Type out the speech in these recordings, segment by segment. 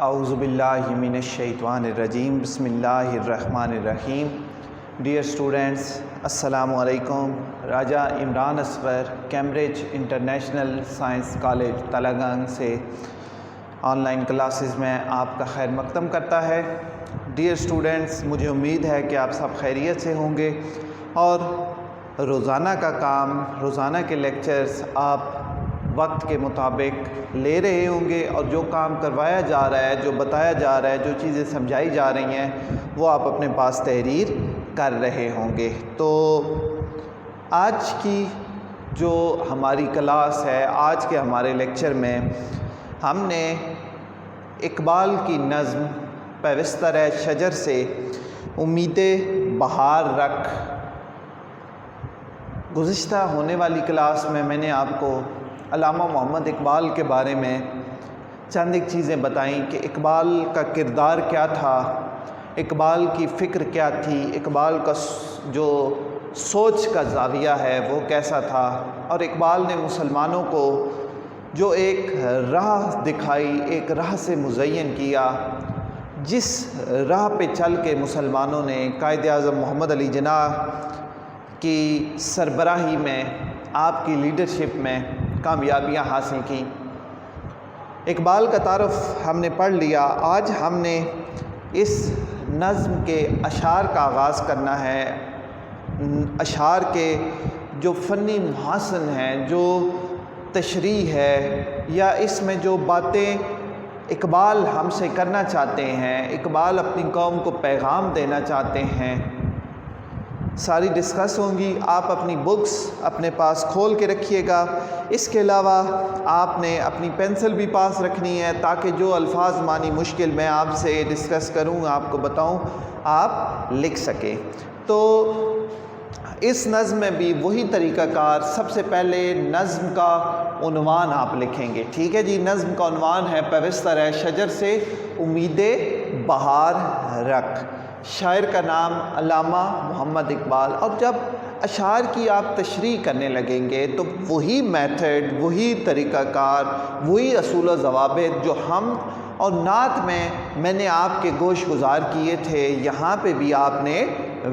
اعوذ باللہ من الشیطان الرجیم بسم اللہ الرحمن الرحیم. ڈیئر اسٹوڈنٹس، السلام علیکم. Raja Imran Asghar Cambridge International Science College Telangana سے آن لائن کلاسز میں آپ کا خیر مقدم کرتا ہے. ڈیئر اسٹوڈنٹس، مجھے امید ہے کہ آپ سب خیریت سے ہوں گے اور روزانہ کا کام، روزانہ کے لیکچرز آپ وقت کے مطابق لے رہے ہوں گے اور جو کام کروایا جا رہا ہے، جو بتایا جا رہا ہے، جو چیزیں سمجھائی جا رہی ہیں وہ آپ اپنے پاس تحریر کر رہے ہوں گے. تو آج کی جو ہماری کلاس ہے، آج کے ہمارے لیکچر میں ہم نے اقبال کی نظم پیوستہ رہ شجر سے امید بہار رکھ، گزشتہ ہونے والی کلاس میں نے آپ کو علامہ محمد اقبال کے بارے میں چند ایک چیزیں بتائیں کہ اقبال کا کردار کیا تھا، اقبال کی فکر کیا تھی، اقبال کا جو سوچ کا زاویہ ہے وہ کیسا تھا، اور اقبال نے مسلمانوں کو جو ایک راہ دکھائی، ایک راہ سے مزین کیا، جس راہ پہ چل کے مسلمانوں نے قائد اعظم محمد علی جناح کی سربراہی میں، آپ کی لیڈرشپ میں کامیابیاں حاصل کی. اقبال کا تعارف ہم نے پڑھ لیا. آج ہم نے اس نظم کے اشعار کا آغاز کرنا ہے. اشعار کے جو فنی محاسن ہیں، جو تشریح ہے، یا اس میں جو باتیں اقبال ہم سے کرنا چاہتے ہیں، اقبال اپنی قوم کو پیغام دینا چاہتے ہیں، ساری ڈسکس ہوں گی. آپ اپنی بکس اپنے پاس کھول کے رکھیے گا. اس کے علاوہ آپ نے اپنی پینسل بھی پاس رکھنی ہے تاکہ جو الفاظ معنی مشکل میں آپ سے ڈسکس کروں، آپ کو بتاؤں، آپ لکھ سکیں. تو اس نظم میں بھی وہی طریقہ کار. سب سے پہلے نظم کا عنوان آپ لکھیں گے. ٹھیک ہے جی. نظم کا عنوان ہے پیوستہ رہ شجر سے امید بہار رکھ. شاعر کا نام علامہ محمد اقبال. اور جب اشعار کی آپ تشریح کرنے لگیں گے تو وہی میتھڈ، وہی طریقہ کار، وہی اصول و ضوابط جو ہم اور نعت میں نے آپ کے گوش گزار کیے تھے، یہاں پہ بھی آپ نے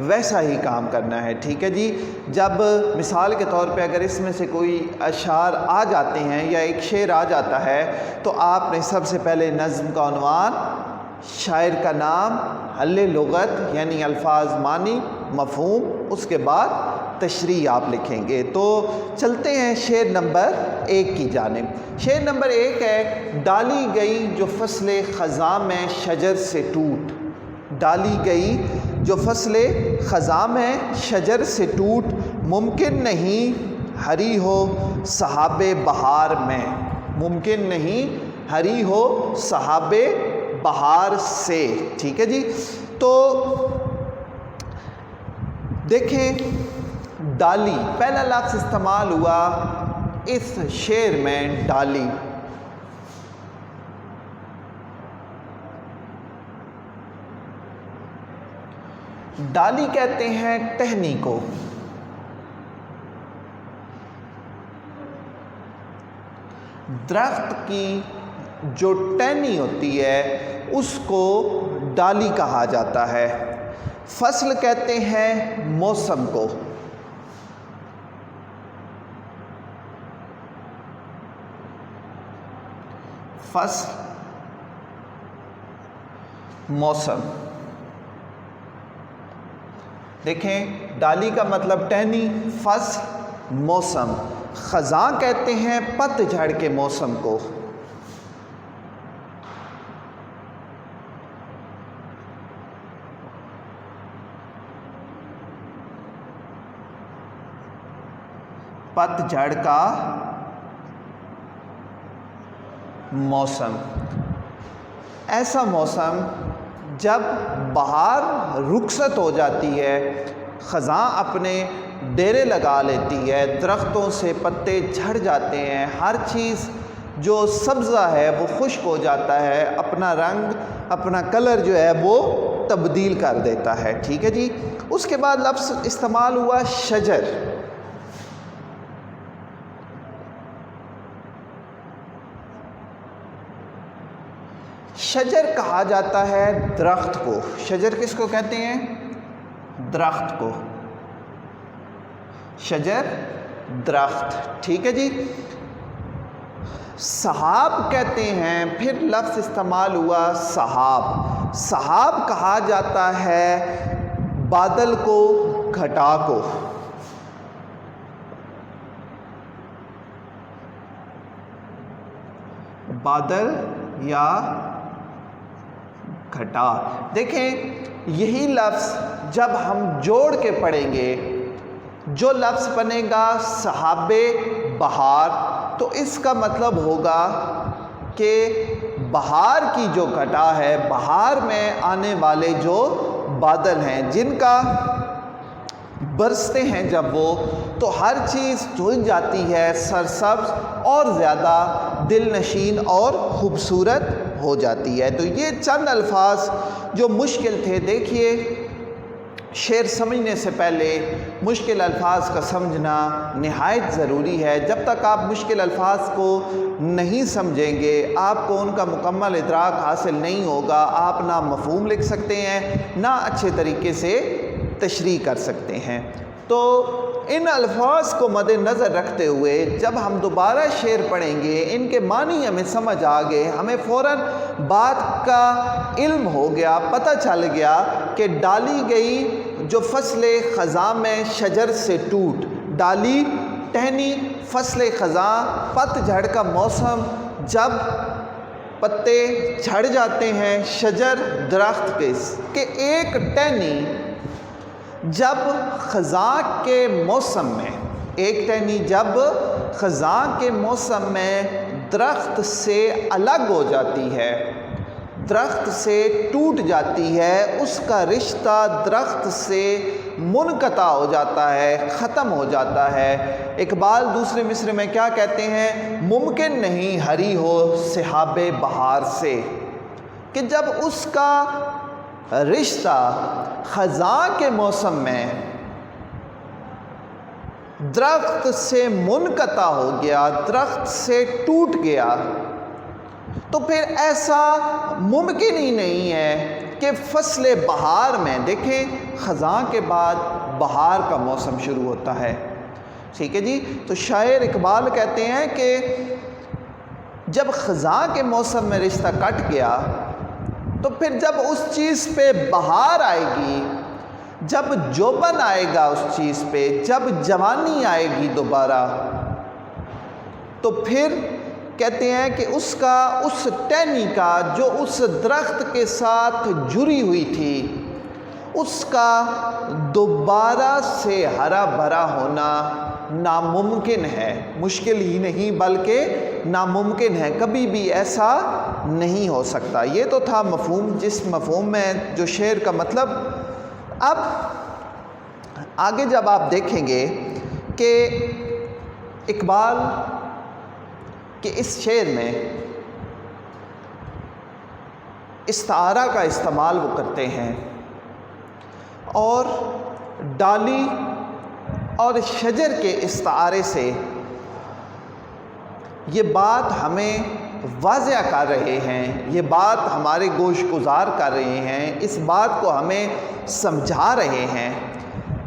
ویسا ہی کام کرنا ہے. ٹھیک ہے جی. جب مثال کے طور پہ اگر اس میں سے کوئی اشعار آ جاتے ہیں یا ایک شعر آ جاتا ہے تو آپ نے سب سے پہلے نظم کا عنوان، شاعر کا نام، حل لغت یعنی الفاظ معنی مفہوم، اس کے بعد تشریح آپ لکھیں گے. تو چلتے ہیں شعر نمبر 1 کی جانب. شعر نمبر 1 ہے: ڈالی گئی جو فصل خزاں میں شجر سے ٹوٹ. ڈالی گئی جو فصل خزاں میں شجر سے ٹوٹ، ممکن نہیں ہری ہو سحاب بہار میں. ممکن نہیں ہری ہو سحاب بہار سے. ٹھیک ہے جی. تو دیکھیں، ڈالی پہلا لفظ استعمال ہوا اس شعر میں، ڈالی. ڈالی کہتے ہیں ٹہنی کو. درخت کی جو ٹہنی ہوتی ہے اس کو ڈالی کہا جاتا ہے. فصل کہتے ہیں موسم کو. فصل، موسم. دیکھیں، ڈالی کا مطلب ٹہنی، فصل، موسم. خزاں کہتے ہیں پت جھڑ کے موسم کو. پت جھڑ کا موسم. ایسا موسم جب بہار رخصت ہو جاتی ہے، خزاں اپنے ڈیرے لگا لیتی ہے، درختوں سے پتے جھڑ جاتے ہیں، ہر چیز جو سبزہ ہے وہ خشک ہو جاتا ہے، اپنا رنگ، اپنا کلر جو ہے وہ تبدیل کر دیتا ہے. ٹھیک ہے جی. اس کے بعد لفظ استعمال ہوا شجر. شجر کہا جاتا ہے درخت کو. شجر کس کو کہتے ہیں؟ درخت کو. شجر درخت. ٹھیک ہے جی. سحاب کہتے ہیں، پھر لفظ استعمال ہوا سحاب. سحاب کہا جاتا ہے بادل کو، گھٹا کو. بادل یا گھٹا. دیکھیں یہی لفظ جب ہم جوڑ کے پڑھیں گے، جو لفظ بنے گا سحاب بہار، تو اس کا مطلب ہوگا کہ بہار کی جو گھٹا ہے، بہار میں آنے والے جو بادل ہیں جن کا برستے ہیں جب وہ، تو ہر چیز دھل جاتی ہے، سرسبز اور زیادہ دل نشین اور خوبصورت ہو جاتی ہے. تو یہ چند الفاظ جو مشکل تھے. دیکھیے شعر سمجھنے سے پہلے مشکل الفاظ کا سمجھنا نہایت ضروری ہے. جب تک آپ مشکل الفاظ کو نہیں سمجھیں گے، آپ کو ان کا مکمل ادراک حاصل نہیں ہوگا. آپ نہ مفہوم لکھ سکتے ہیں، نہ اچھے طریقے سے تشریح کر سکتے ہیں. تو ان الفاظ کو مد نظر رکھتے ہوئے جب ہم دوبارہ شعر پڑھیں گے، ان کے معنی ہمیں سمجھ آ گئے، ہمیں فوراً بات کا علم ہو گیا، پتہ چل گیا کہ ڈالی گئی جو فصل خزاں میں شجر سے ٹوٹ. ڈالی ٹہنی فصل خزاں، پت جھڑ کا موسم جب پتے جھڑ جاتے ہیں شجر درخت کے، کہ ایک ٹہنی جب خزاں کے موسم میں، ایک ٹہنی جب خزاں کے موسم میں درخت سے الگ ہو جاتی ہے، درخت سے ٹوٹ جاتی ہے، اس کا رشتہ درخت سے منقطع ہو جاتا ہے، ختم ہو جاتا ہے. اقبال دوسرے مصرے میں کیا کہتے ہیں؟ ممکن نہیں ہری ہو سحاب بہار سے. کہ جب اس کا رشتہ خزاں کے موسم میں درخت سے منقطع ہو گیا، درخت سے ٹوٹ گیا، تو پھر ایسا ممکن ہی نہیں ہے کہ فصل بہار میں، دیکھیں خزاں کے بعد بہار کا موسم شروع ہوتا ہے. ٹھیک ہے جی. تو شاعر اقبال کہتے ہیں کہ جب خزاں کے موسم میں رشتہ کٹ گیا، تو پھر جب اس چیز پہ بہار آئے گی، جب جوبن آئے گا اس چیز پہ، جب جوانی آئے گی دوبارہ، تو پھر کہتے ہیں کہ اس کا، اس ٹہنی کا جو اس درخت کے ساتھ جڑی ہوئی تھی، اس کا دوبارہ سے ہرا بھرا ہونا ناممکن ہے. مشکل ہی نہیں بلکہ ناممکن ہے، کبھی بھی ایسا نہیں ہو سکتا. یہ تو تھا مفہوم، جس مفہوم میں جو شعر کا مطلب. اب آگے جب آپ دیکھیں گے کہ اقبال کہ اس شعر میں استعارہ کا استعمال وہ کرتے ہیں، اور ڈالی اور شجر کے استعارے سے یہ بات ہمیں واضح کر رہے ہیں، یہ بات ہمارے گوش گزار کر رہے ہیں، اس بات کو ہمیں سمجھا رہے ہیں،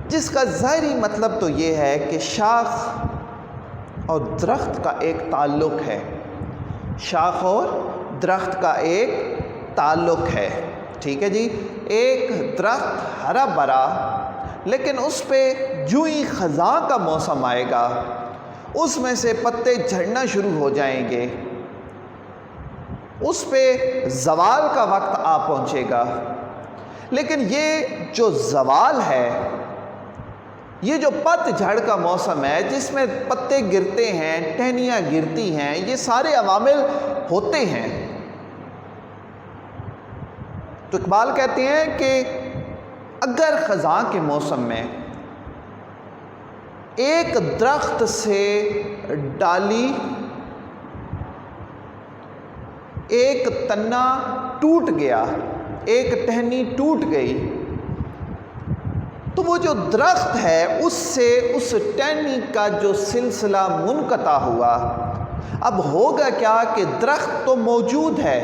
جس کا ظاہری مطلب تو یہ ہے کہ شاخ اور درخت کا ایک تعلق ہے. شاخ اور درخت کا ایک تعلق ہے. ٹھیک ہے جی. ایک درخت ہرا بھرا، لیکن اس پہ جو ہی خزاں کا موسم آئے گا، اس میں سے پتے جھڑنا شروع ہو جائیں گے، اس پہ زوال کا وقت آ پہنچے گا. لیکن یہ جو زوال ہے، یہ جو پت جھڑ کا موسم ہے جس میں پتے گرتے ہیں، ٹہنیاں گرتی ہیں، یہ سارے عوامل ہوتے ہیں. تو اقبال کہتے ہیں کہ اگر خزاں کے موسم میں ایک درخت سے ڈالی، ایک تنا ٹوٹ گیا، ایک ٹہنی ٹوٹ گئی، تو وہ جو درخت ہے اس سے اس ٹہنی کا جو سلسلہ منقطع ہوا. اب ہوگا کیا کہ درخت تو موجود ہے،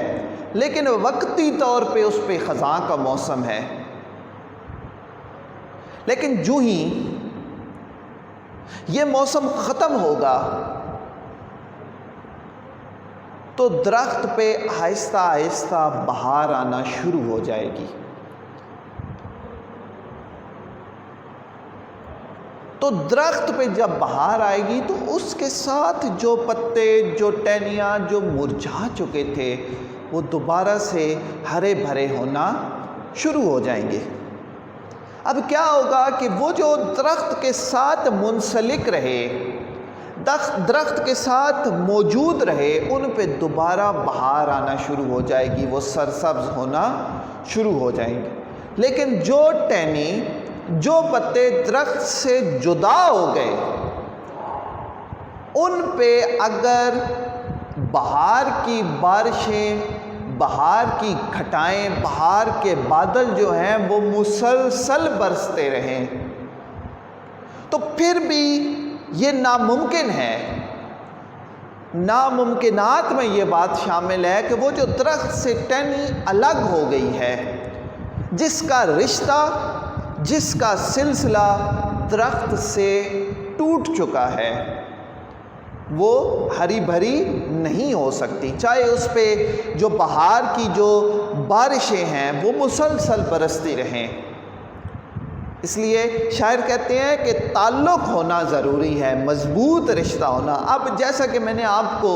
لیکن وقتی طور پہ اس پہ خزاں کا موسم ہے۔ لیکن جو ہی یہ موسم ختم ہوگا تو درخت پہ آہستہ آہستہ بہار آنا شروع ہو جائے گی۔ تو درخت پہ جب بہار آئے گی تو اس کے ساتھ جو پتے، جو ٹہنیاں جو مرجھا چکے تھے وہ دوبارہ سے ہرے بھرے ہونا شروع ہو جائیں گے۔ اب کیا ہوگا کہ وہ جو درخت کے ساتھ منسلک رہے، درخت کے ساتھ موجود رہے، ان پہ دوبارہ بہار آنا شروع ہو جائے گی، وہ سرسبز ہونا شروع ہو جائیں گے۔ لیکن جو ٹہنی، جو پتے درخت سے جدا ہو گئے، ان پہ اگر بہار کی بارشیں، بہار کی گھٹائیں، بہار کے بادل جو ہیں وہ مسلسل برستے رہیں تو پھر بھی یہ ناممکن ہے۔ ناممکنات میں یہ بات شامل ہے کہ وہ جو درخت سے ٹہنی الگ ہو گئی ہے، جس کا رشتہ، جس کا سلسلہ درخت سے ٹوٹ چکا ہے، وہ ہری بھری نہیں ہو سکتی، چاہے اس پہ جو بہار کی جو بارشیں ہیں وہ مسلسل برستی رہیں۔ اس لیے شاعر کہتے ہیں کہ تعلق ہونا ضروری ہے، مضبوط رشتہ ہونا۔ اب جیسا کہ میں نے آپ کو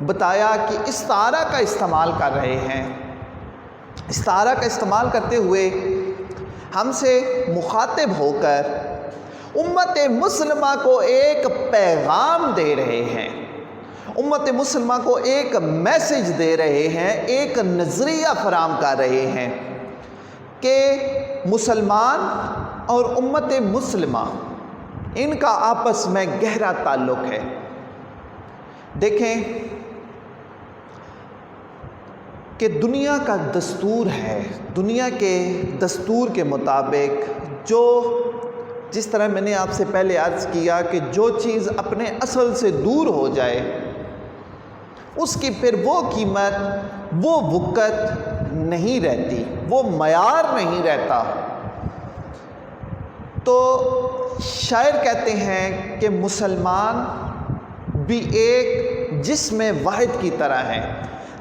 بتایا کہ استعارہ کا استعمال کر رہے ہیں، استعارہ کا استعمال کرتے ہوئے ہم سے مخاطب ہو کر امت مسلمہ کو ایک پیغام دے رہے ہیں، امت مسلمہ کو ایک میسج دے رہے ہیں، ایک نظریہ فراہم کر رہے ہیں کہ مسلمان اور امت مسلمہ ان کا آپس میں گہرا تعلق ہے۔ دیکھیں کہ دنیا کا دستور ہے، دنیا کے دستور کے مطابق جس طرح میں نے آپ سے پہلے عرض کیا کہ جو چیز اپنے اصل سے دور ہو جائے اس کی پھر وہ قیمت، وہ وقت نہیں رہتی، وہ معیار نہیں رہتا۔ تو شاعر کہتے ہیں کہ مسلمان بھی ایک جسم واحد کی طرح ہیں۔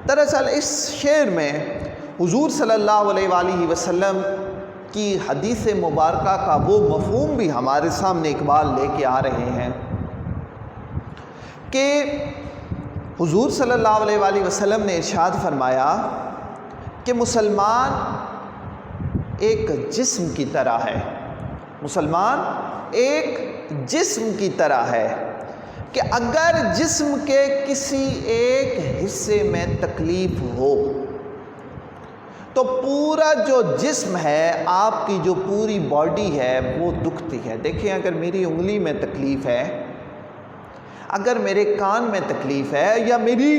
دراصل اس شعر میں حضور صلی اللہ علیہ وآلہ وسلم کی حدیث مبارکہ کا وہ مفہوم بھی ہمارے سامنے اقبال لے کے آ رہے ہیں کہ حضور صلی اللہ علیہ وآلہ وسلم نے ارشاد فرمایا کہ مسلمان ایک جسم کی طرح ہے، مسلمان ایک جسم کی طرح ہے کہ اگر جسم کے کسی ایک حصے میں تکلیف ہو تو پورا جو جسم ہے، آپ کی جو پوری باڈی ہے وہ دکھتی ہے۔ دیکھیں اگر میری انگلی میں تکلیف ہے، اگر میرے کان میں تکلیف ہے، یا میری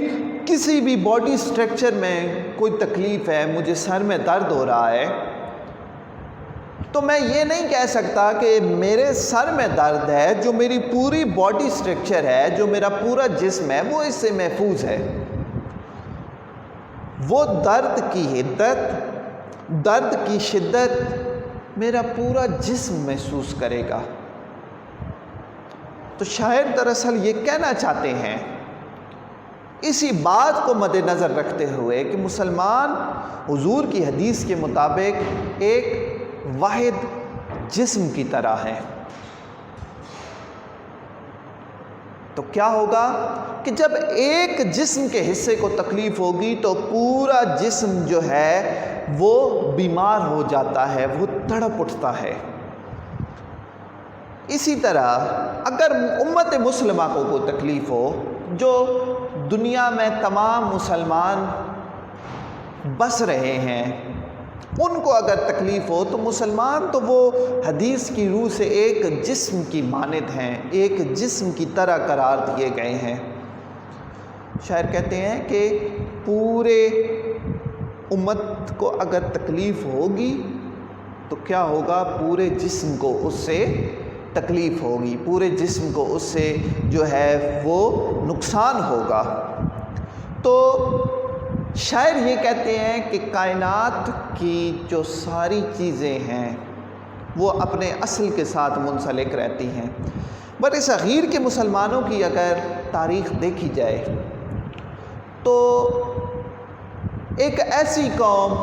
کسی بھی باڈی سٹرکچر میں کوئی تکلیف ہے، مجھے سر میں درد ہو رہا ہے، تو میں یہ نہیں کہہ سکتا کہ میرے سر میں درد ہے، جو میری پوری باڈی سٹرکچر ہے، جو میرا پورا جسم ہے وہ اس سے محفوظ ہے۔ وہ درد کی حدت، درد کی شدت میرا پورا جسم محسوس کرے گا۔ تو شاعر دراصل یہ کہنا چاہتے ہیں، اسی بات کو مد نظر رکھتے ہوئے کہ مسلمان حضور کی حدیث کے مطابق ایک واحد جسم کی طرح ہے۔ تو کیا ہوگا کہ جب ایک جسم کے حصے کو تکلیف ہوگی تو پورا جسم جو ہے وہ بیمار ہو جاتا ہے، وہ تڑپ اٹھتا ہے۔ اسی طرح اگر امت مسلمہ کو کوئی تکلیف ہو، جو دنیا میں تمام مسلمان بس رہے ہیں، ان کو اگر تکلیف ہو تو مسلمان تو وہ حدیث کی روح سے ایک جسم کی مانند ہیں، ایک جسم کی طرح قرار دیے گئے ہیں۔ شاعر کہتے ہیں کہ پورے امت کو اگر تکلیف ہوگی تو کیا ہوگا، پورے جسم کو اس سے تکلیف ہوگی، پورے جسم کو اس سے جو ہے وہ نقصان ہوگا۔ تو شاعر یہ کہتے ہیں کہ کائنات کی جو ساری چیزیں ہیں وہ اپنے اصل کے ساتھ منسلک رہتی ہیں۔ بر صغیر کے مسلمانوں کی اگر تاریخ دیکھی جائے تو ایک ایسی قوم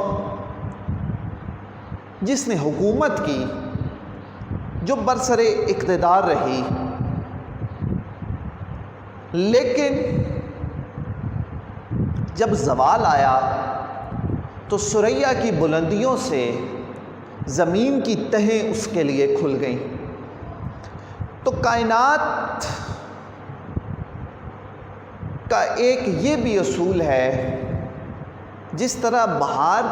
جس نے حکومت کی، جو برسر اقتدار رہی، لیکن جب زوال آیا تو ثریا کی بلندیوں سے زمین کی تہیں اس کے لیے کھل گئیں۔ تو کائنات کا ایک یہ بھی اصول ہے، جس طرح بہار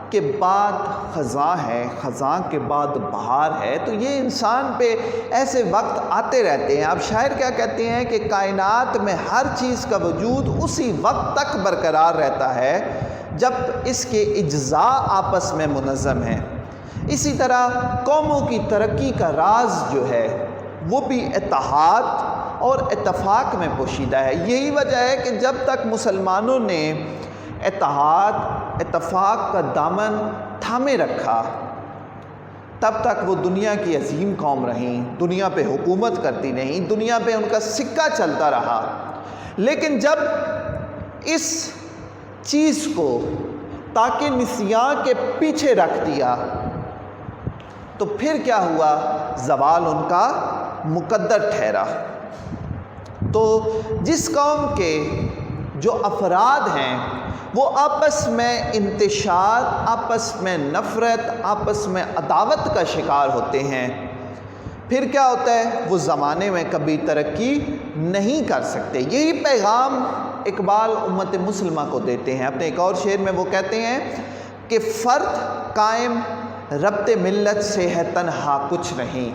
کے بعد خزاں ہے، خزاں کے بعد بہار ہے، تو یہ انسان پہ ایسے وقت آتے رہتے ہیں۔ اب شاعر کیا کہتے ہیں کہ کائنات میں ہر چیز کا وجود اسی وقت تک برقرار رہتا ہے جب اس کے اجزاء آپس میں منظم ہیں۔ اسی طرح قوموں کی ترقی کا راز جو ہے وہ بھی اتحاد اور اتفاق میں پوشیدہ ہے۔ یہی وجہ ہے کہ جب تک مسلمانوں نے اتحاد اتفاق کا دامن تھامے رکھا، تب تک وہ دنیا کی عظیم قوم رہیں، دنیا پہ حکومت کرتی رہیں، دنیا پہ ان کا سکہ چلتا رہا۔ لیکن جب اس چیز کو تاکہ نسیاں کے پیچھے رکھ دیا تو پھر کیا ہوا؟ زوال ان کا مقدر ٹھہرا۔ تو جس قوم کے جو افراد ہیں وہ آپس میں انتشار، آپس میں نفرت، آپس میں عداوت کا شکار ہوتے ہیں، پھر کیا ہوتا ہے؟ وہ زمانے میں کبھی ترقی نہیں کر سکتے۔ یہی پیغام اقبال امت مسلمہ کو دیتے ہیں۔ اپنے ایک اور شعر میں وہ کہتے ہیں کہ فرد قائم ربط ملت سے ہے تنہا کچھ نہیں،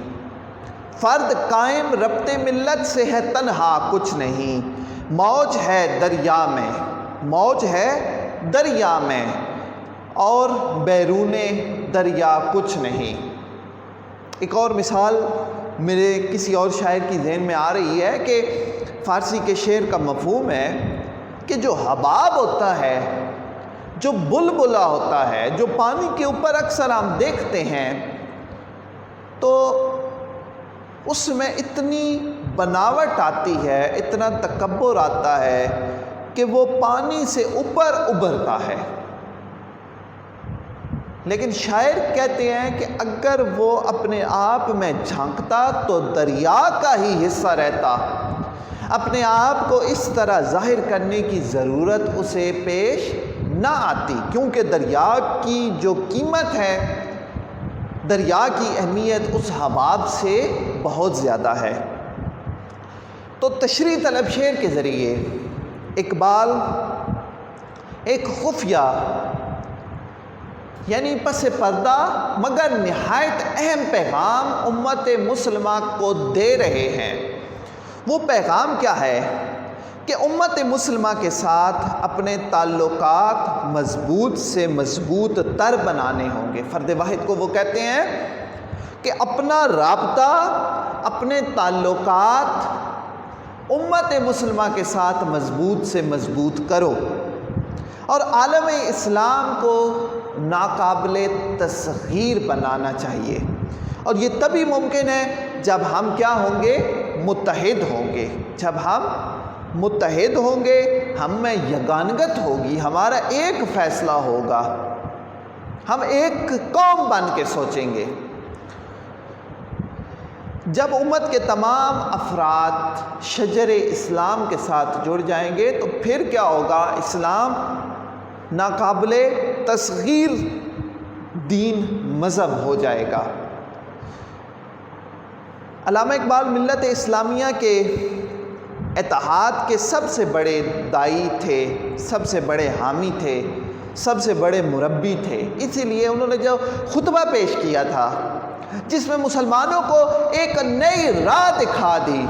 فرد قائم ربط ملت سے ہے تنہا کچھ نہیں، موج ہے دریا میں، موج ہے دریا میں اور بیرون دریا کچھ نہیں۔ ایک اور مثال میرے کسی اور شاعر کی ذہن میں آ رہی ہے کہ فارسی کے شعر کا مفہوم ہے کہ جو حباب ہوتا ہے، جو بلبلا ہوتا ہے، جو پانی کے اوپر اکثر ہم دیکھتے ہیں، تو اس میں اتنی بناوٹ آتی ہے، اتنا تکبر آتا ہے کہ وہ پانی سے اوپر ابھرتا ہے۔ لیکن شاعر کہتے ہیں کہ اگر وہ اپنے آپ میں جھانکتا تو دریا کا ہی حصہ رہتا، اپنے آپ کو اس طرح ظاہر کرنے کی ضرورت اسے پیش نہ آتی، کیونکہ دریا کی جو قیمت ہے، دریا کی اہمیت اس حباب سے بہت زیادہ ہے۔ تو تشریح طلب شعر کے ذریعے اقبال ایک خفیہ یعنی پس پردہ مگر نہایت اہم پیغام امت مسلمہ کو دے رہے ہیں۔ وہ پیغام کیا ہے کہ امت مسلمہ کے ساتھ اپنے تعلقات مضبوط سے مضبوط تر بنانے ہوں گے۔ فرد واحد کو وہ کہتے ہیں کہ اپنا رابطہ، اپنے تعلقات امت مسلمہ کے ساتھ مضبوط سے مضبوط کرو، اور عالم اسلام کو ناقابل تصغیر بنانا چاہیے۔ اور یہ تبھی ممکن ہے جب ہم کیا ہوں گے؟ متحد ہوں گے۔ جب ہم متحد ہوں گے، ہم میں یگانگت ہوگی، ہمارا ایک فیصلہ ہوگا، ہم ایک قوم بن کے سوچیں گے۔ جب امت کے تمام افراد شجر اسلام کے ساتھ جڑ جائیں گے تو پھر کیا ہوگا؟ اسلام ناقابل تصغیر دین مذہب ہو جائے گا۔ علامہ اقبال ملت اسلامیہ کے اتحاد کے سب سے بڑے داعی تھے، سب سے بڑے حامی تھے، سب سے بڑے مربی تھے۔ اسی لیے انہوں نے جو خطبہ پیش کیا تھا، جس میں مسلمانوں کو ایک نئی راہ دکھا دی،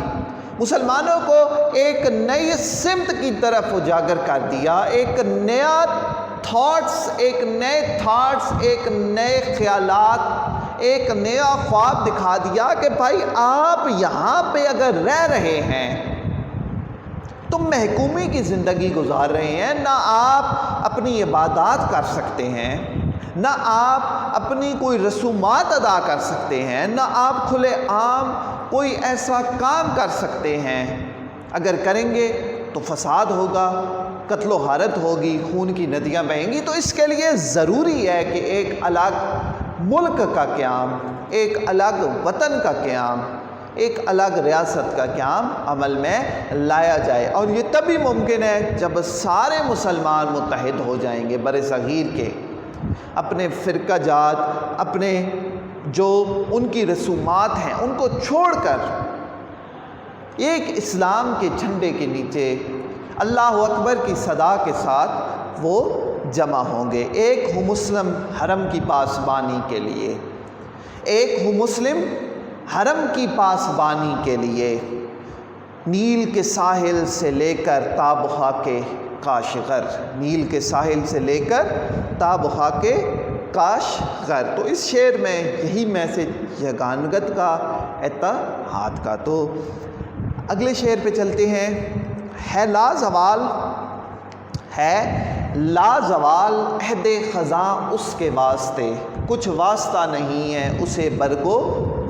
مسلمانوں کو ایک نئی سمت کی طرف اجاگر کر دیا، ایک نیا تھاٹس، ایک نئے خیالات، ایک نیا خواب دکھا دیا کہ بھائی آپ یہاں پہ اگر رہ رہے ہیں، تم محکومی کی زندگی گزار رہے ہیں، نہ آپ اپنی عبادات کر سکتے ہیں، نہ آپ اپنی کوئی رسومات ادا کر سکتے ہیں، نہ آپ کھلے عام کوئی ایسا کام کر سکتے ہیں۔ اگر کریں گے تو فساد ہوگا، قتل و غارت ہوگی، خون کی ندیاں بہیں گی۔ تو اس کے لیے ضروری ہے کہ ایک الگ ملک کا قیام، ایک الگ وطن کا قیام، ایک الگ ریاست کا قیام عمل میں لایا جائے، اور یہ تبھی ممکن ہے جب سارے مسلمان متحد ہو جائیں گے بر صغیر کے، اپنے فرقہ جات، اپنے جو ان کی رسومات ہیں ان کو چھوڑ کر ایک اسلام کے جھنڈے کے نیچے اللہ اکبر کی صدا کے ساتھ وہ جمع ہوں گے، ایک ہو مسلم حرم کی پاسبانی کے لیے، ایک ہو مسلم حرم کی پاسبانی کے لیے، نیل کے ساحل سے لے کر تا خاک کاشغر، نیل کے ساحل سے لے کر تا خاک کاشغر۔ تو اس شعر میں یہی میسج یگانگت کا، اتحاد کا۔ تو اگلے شعر پہ چلتے ہیں۔ ہے لازوال، ہے لازوال عہد خزاں اس کے واسطے، کچھ واسطہ نہیں ہے اسے برگو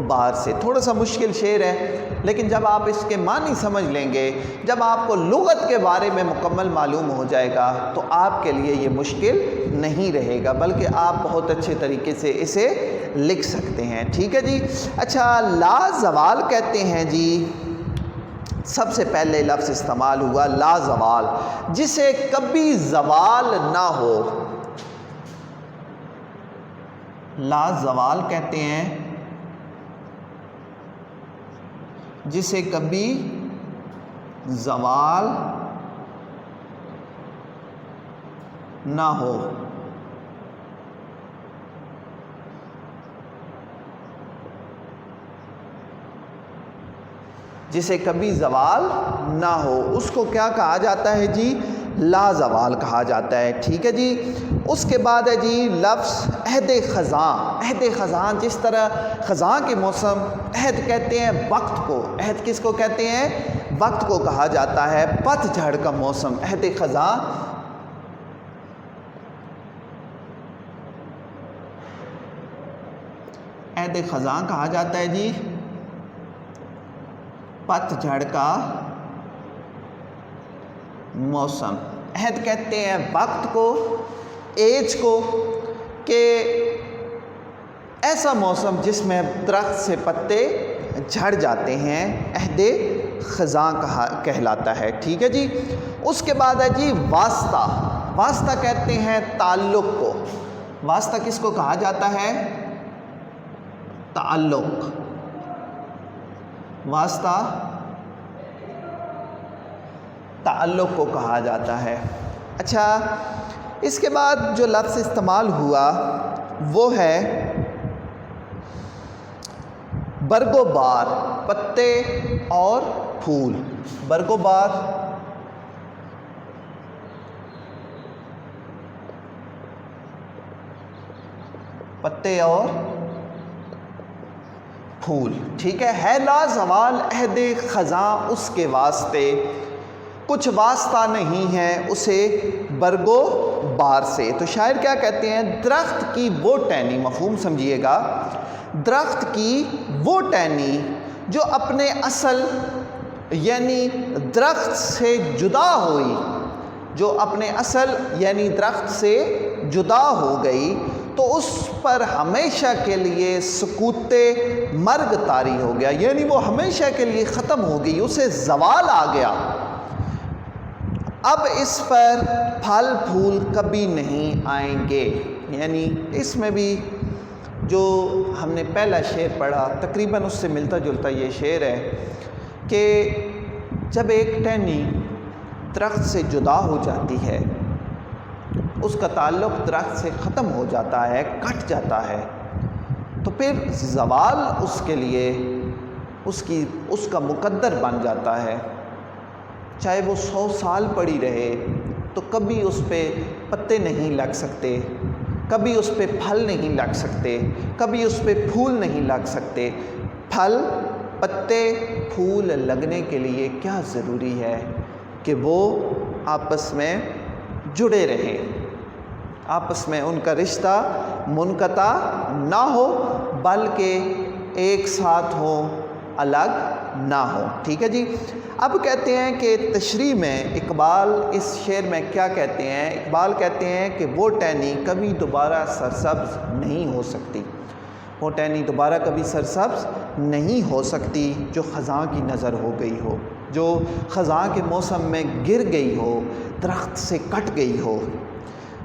بار سے۔ تھوڑا سا مشکل شعر ہے، لیکن جب آپ اس کے معنی سمجھ لیں گے، جب آپ کو لغت کے بارے میں مکمل معلوم ہو جائے گا، تو آپ کے لیے یہ مشکل نہیں رہے گا، بلکہ آپ بہت اچھے طریقے سے اسے لکھ سکتے ہیں۔ ٹھیک ہے جی۔ اچھا، لازوال کہتے ہیں جی، سب سے پہلے لفظ استعمال ہوا لازوال، جسے کبھی زوال نہ ہو، لازوال کہتے ہیں جسے کبھی زوال نہ ہو۔ جسے کبھی زوال نہ ہو، اس کو کیا کہا جاتا ہے جی؟ لازوال کہا جاتا ہے۔ ٹھیک ہے جی۔ اس کے بعد ہے جی لفظ عہد خزاں۔ عہد خزاں، جس طرح خزاں کے موسم، عہد کہتے ہیں وقت کو، عہد کس کو کہتے ہیں؟ وقت کو کہا جاتا ہے۔ پت جھڑ کا موسم عہد خزاں، عہد خزاں کہا جاتا ہے جی پت جھڑ کا موسم۔ عہد کہتے ہیں وقت کو، ایج کو، کہ ایسا موسم جس میں درخت سے پتے جھڑ جاتے ہیں، عہد خزاں کہلاتا ہے۔ ٹھیک ہے جی۔ اس کے بعد ہے جی واسطہ۔ واسطہ کہتے ہیں تعلق کو۔ واسطہ کس کو کہا جاتا ہے؟ تعلق۔ واسطہ تعلق کو کہا جاتا ہے۔ اچھا، اس کے بعد جو لفظ استعمال ہوا وہ ہے برگ و بار، پتے اور پھول۔ برگ و بار، پتے اور پھول۔ ٹھیک ہے لازوال عہد خزاں اس کے واسطے، کچھ واسطہ نہیں ہے اسے برگ و بار سے۔ تو شاعر کیا کہتے ہیں؟ درخت کی وہ ٹہنی، مفہوم سمجھیے گا، درخت کی وہ ٹہنی جو اپنے اصل یعنی درخت سے جدا ہوئی، جو اپنے اصل یعنی درخت سے جدا ہو گئی، تو اس پر ہمیشہ کے لیے سکوت مرگ طاری ہو گیا، یعنی وہ ہمیشہ کے لیے ختم ہو گئی، اسے زوال آ گیا، اب اس پر پھل پھول کبھی نہیں آئیں گے۔ یعنی اس میں بھی جو ہم نے پہلا شعر پڑھا تقریباً اس سے ملتا جلتا یہ شعر ہے کہ جب ایک ٹہنی درخت سے جدا ہو جاتی ہے، اس کا تعلق درخت سے ختم ہو جاتا ہے، کٹ جاتا ہے، تو پھر زوال اس کے لیے اس کا مقدر بن جاتا ہے۔ چاہے وہ 100 سال پڑی رہے تو کبھی اس پہ پتے نہیں لگ سکتے، کبھی اس پہ پھل نہیں لگ سکتے، کبھی اس پہ پھول نہیں لگ سکتے۔ پھل، پتے، پھول لگنے کے لیے کیا ضروری ہے کہ وہ آپس میں جڑے رہیں۔ آپس میں ان کا رشتہ منقطع نہ ہو بلکہ ایک ساتھ ہو، الگ نہ ہو۔ ٹھیک ہے جی۔ اب کہتے ہیں کہ تشریح میں اقبال اس شعر میں کیا کہتے ہیں؟ اقبال کہتے ہیں کہ وہ ٹہنی کبھی دوبارہ سرسبز نہیں ہو سکتی، وہ ٹہنی دوبارہ کبھی سرسبز نہیں ہو سکتی جو خزاں کی نظر ہو گئی ہو، جو خزاں کے موسم میں گر گئی ہو، درخت سے کٹ گئی ہو۔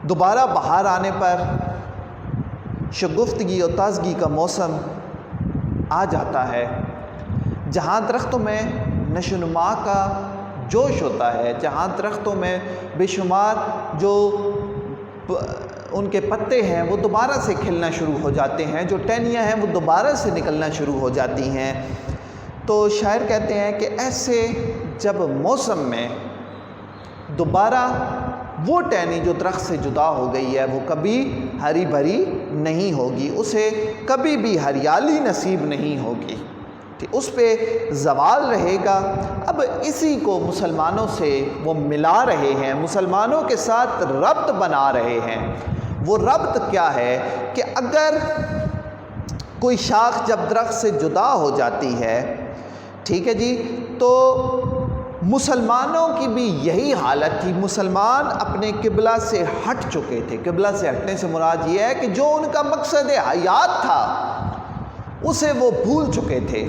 دوبارہ بہار آنے پر شگفتگی اور تازگی کا موسم آ جاتا ہے، جہاں درختوں میں نشو و نما کا جوش ہوتا ہے، جہاں درختوں میں بے شمار جو ان کے پتے ہیں وہ دوبارہ سے کھلنا شروع ہو جاتے ہیں، جو ٹہنیاں ہیں وہ دوبارہ سے نکلنا شروع ہو جاتی ہیں۔ تو شاعر کہتے ہیں کہ ایسے جب موسم میں دوبارہ وہ ٹہنی جو درخت سے جدا ہو گئی ہے وہ کبھی ہری بھری نہیں ہوگی، اسے کبھی بھی ہریالی نصیب نہیں ہوگی، اس پہ زوال رہے گا۔ اب اسی کو مسلمانوں سے وہ ملا رہے ہیں، مسلمانوں کے ساتھ ربط بنا رہے ہیں۔ وہ ربط کیا ہے کہ اگر کوئی شاخ جب درخت سے جدا ہو جاتی ہے، ٹھیک ہے جی، تو مسلمانوں کی بھی یہی حالت تھی۔ مسلمان اپنے قبلہ سے ہٹ چکے تھے۔ قبلہ سے ہٹنے سے مراد یہ ہے کہ جو ان کا مقصد حیات تھا اسے وہ بھول چکے تھے۔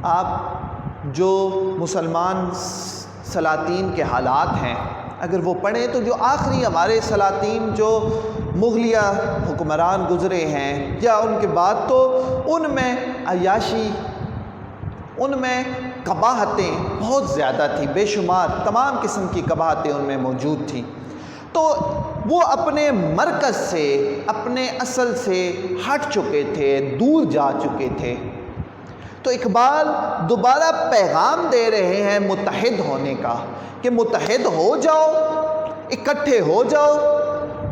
آپ جو مسلمان سلاطین کے حالات ہیں اگر وہ پڑھیں تو جو آخری ہمارے سلاطین جو مغلیہ حکمران گزرے ہیں یا ان کے بعد، تو ان میں عیاشی، ان میں قباحتیں بہت زیادہ تھیں، بے شمار تمام قسم کی قباحتیں ان میں موجود تھیں۔ تو وہ اپنے مرکز سے، اپنے اصل سے ہٹ چکے تھے، دور جا چکے تھے۔ تو اقبال دوبارہ پیغام دے رہے ہیں متحد ہونے کا کہ متحد ہو جاؤ، اکٹھے ہو جاؤ،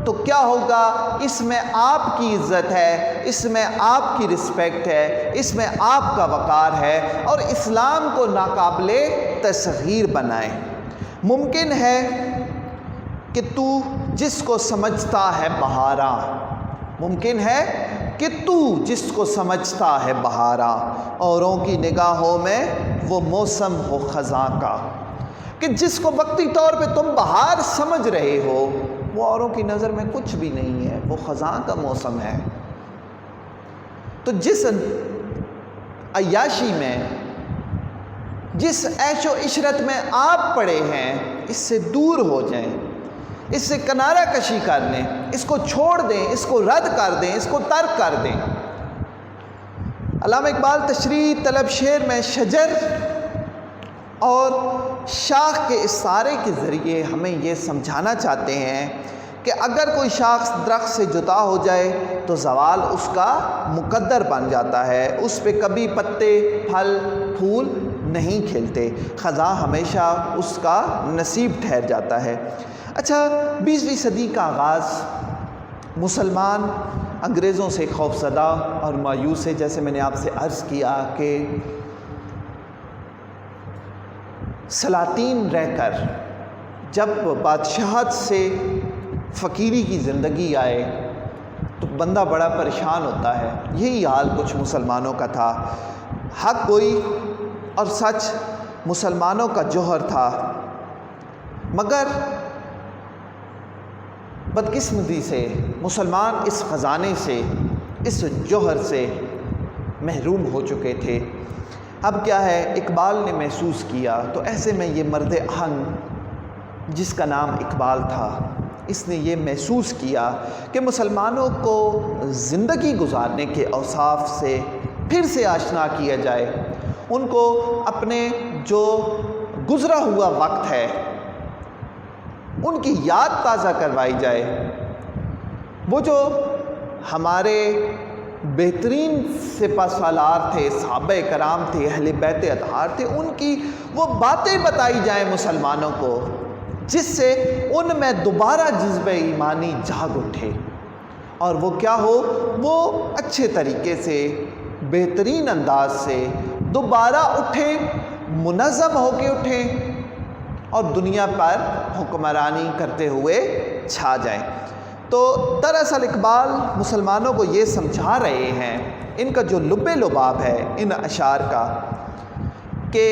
تو کیا ہوگا؟ اس میں آپ کی عزت ہے، اس میں آپ کی رسپیکٹ ہے، اس میں آپ کا وقار ہے، اور اسلام کو ناقابل تصغیر بنائیں۔ ممکن ہے کہ تو جس کو سمجھتا ہے بہاراں، ممکن ہے کہ تو جس کو سمجھتا ہے بہاراں، اوروں کی نگاہوں میں وہ موسم ہو خزاں کا، کہ جس کو وقتی طور پہ تم بہار سمجھ رہے ہو وہ اوروں کی نظر میں کچھ بھی نہیں ہے، وہ خزاں کا موسم ہے۔ تو جس عیاشی میں، جس عیش و عشرت میں آپ پڑے ہیں اس سے دور ہو جائیں، اس سے کنارہ کشی کر لیں، اس کو چھوڑ دیں، اس کو رد کر دیں، اس کو ترک کر دیں۔ علامہ اقبال تشریح طلب شعر میں شجر اور شاخ کے استعارے کے ذریعے ہمیں یہ سمجھانا چاہتے ہیں کہ اگر کوئی شاخ درخت سے جدا ہو جائے تو زوال اس کا مقدر بن جاتا ہے، اس پہ کبھی پتے، پھل، پھول نہیں کھلتے، خزاں ہمیشہ اس کا نصیب ٹھہر جاتا ہے۔ اچھا، 20ویں صدی کا آغاز، مسلمان انگریزوں سے خوفزدہ اور مایوس ہے، جیسے میں نے آپ سے عرض کیا کہ سلاطین رہ کر جب بادشاہت سے فقیری کی زندگی آئے تو بندہ بڑا پریشان ہوتا ہے۔ یہی حال کچھ مسلمانوں کا تھا۔ حق گوئی اور سچ مسلمانوں کا جوہر تھا، مگر بدقسمتی سے مسلمان اس خزانے سے، اس جوہر سے محروم ہو چکے تھے۔ اب کیا ہے، اقبال نے محسوس کیا، تو ایسے میں یہ مرد آہنگ جس کا نام اقبال تھا، اس نے یہ محسوس کیا کہ مسلمانوں کو زندگی گزارنے کے اوصاف سے پھر سے آشنا کیا جائے، ان کو اپنے جو گزرا ہوا وقت ہے ان کی یاد تازہ کروائی جائے۔ وہ جو ہمارے بہترین سپہ سالار تھے، صحابہ کرام تھے، اہل بیت اطہار تھے، ان کی وہ باتیں بتائی جائیں مسلمانوں کو جس سے ان میں دوبارہ جذبہ ایمانی جاگ اٹھے، اور وہ کیا ہو، وہ اچھے طریقے سے، بہترین انداز سے دوبارہ اٹھیں، منظم ہو کے اٹھیں اور دنیا پر حکمرانی کرتے ہوئے چھا جائیں۔ تو دراصل اقبال مسلمانوں کو یہ سمجھا رہے ہیں، ان کا جو لب لباب ہے ان اشعار کا، کہ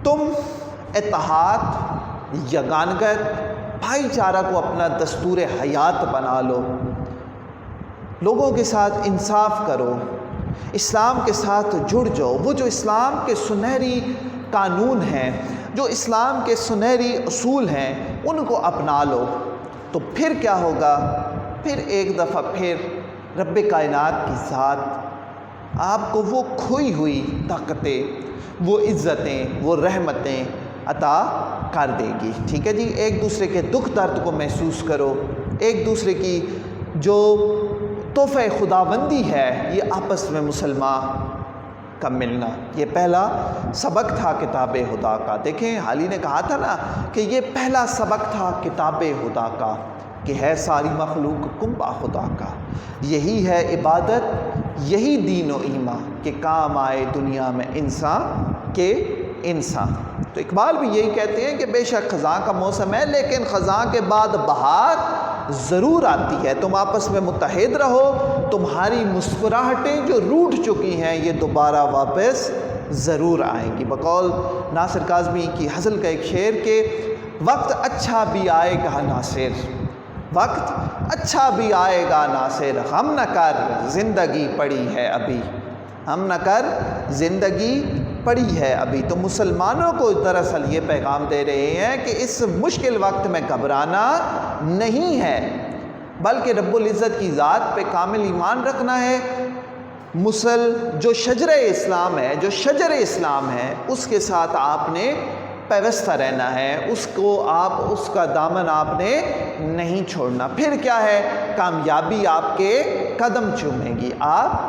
تم اتحاد، یگانگت، بھائی چارہ کو اپنا دستور حیات بنا لو، لوگوں کے ساتھ انصاف کرو، اسلام کے ساتھ جڑ جاؤ، وہ جو اسلام کے سنہری قانون ہیں، جو اسلام کے سنہری اصول ہیں، ان کو اپنا لو۔ تو پھر کیا ہوگا؟ پھر ایک دفعہ پھر رب کائنات کی ذات آپ کو وہ کھوئی ہوئی طاقتیں، وہ عزتیں، وہ رحمتیں عطا کر دے گی۔ ٹھیک ہے جی، ایک دوسرے کے دکھ درد کو محسوس کرو، ایک دوسرے کی جو تحفہ خداوندی ہے یہ آپس میں مسلمان کا ملنا، یہ پہلا سبق تھا کتاب خدا کا۔ دیکھیں حالی نے کہا تھا نا کہ یہ پہلا سبق تھا کتاب خدا کا، کہ ہے ساری مخلوق کنبہ خدا کا، یہی ہے عبادت، یہی دین و ایمان، کہ کام آئے دنیا میں انسان کے انسان۔ تو اقبال بھی یہی کہتے ہیں کہ بے شک خزاں کا موسم ہے، لیکن خزاں کے بعد بہار ضرور آتی ہے، تم آپس میں متحد رہو، تمہاری مسکراہٹیں جو روٹھ چکی ہیں یہ دوبارہ واپس ضرور آئیں گی۔ بقول ناصر کاظمی کی غزل کا ایک شعر کہ وقت اچھا بھی آئے گا ناصر، وقت اچھا بھی آئے گا ناصر، غم نہ کر زندگی پڑی ہے ابھی، ہم نہ کر زندگی پڑی ہے ابھی۔ تو مسلمانوں کو دراصل یہ پیغام دے رہے ہیں کہ اس مشکل وقت میں گھبرانا نہیں ہے، بلکہ رب العزت کی ذات پہ کامل ایمان رکھنا ہے۔ جو شجر اسلام ہے، جو شجر اسلام ہے، اس کے ساتھ آپ نے پیوستہ رہنا ہے، اس کا دامن آپ نے نہیں چھوڑنا۔ پھر کیا ہے؟ کامیابی آپ کے قدم چومے گی۔ آپ